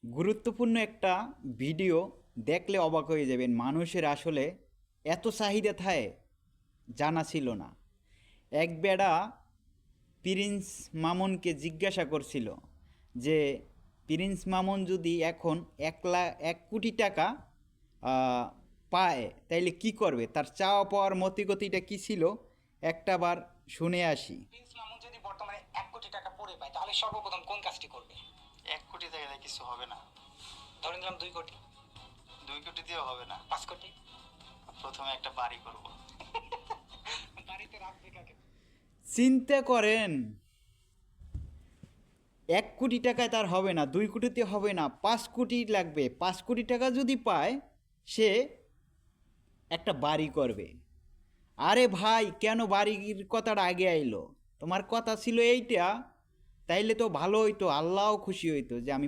গুরুত্বপূর্ণ একটা ভিডিও দেখলে অবাক হয়ে যাবেন। মানুষের আসলে এত চাহিদা থাকে জানা ছিল না। এক বেড়া প্রিন্স মামুনকে জিজ্ঞাসা করছিল যে প্রিন্স মামুন যদি এখন 1 কোটি টাকা পায় তাইলে কি করবে, তার চাওয়া পাওয়ার মতিগতিটা কি ছিল একটাবার শুনে আসি। প্রিন্স মামুন যদি বর্তমানে 1 কোটি টাকা পড়ে পায় তাহলে সর্বপ্রথম কোন কাজটি করবে? 1 কোটি টাকা কিছু হবে না। ধরে নিলাম 2 কোটি, 2 কোটি দিয়েও হবে না। 5 কোটি। প্রথমে একটা বাড়ি করব। বাড়িতে রাখবে কাকে? চিন্তা করেন, 1 কোটি টাকায় তার হবে না, 2 কোটিতে হবে না, 5 কোটি লাগবে। 5 কোটি টাকা যদি পায় সে একটা বাড়ি করবে। আরে ভাই, কেন বাড়ির কথাটা আগে আইলো? তোমার কথা ছিল এইটা, তাইলে তো ভালো হইতো, আল্লাহও খুশি হইতো যে আমি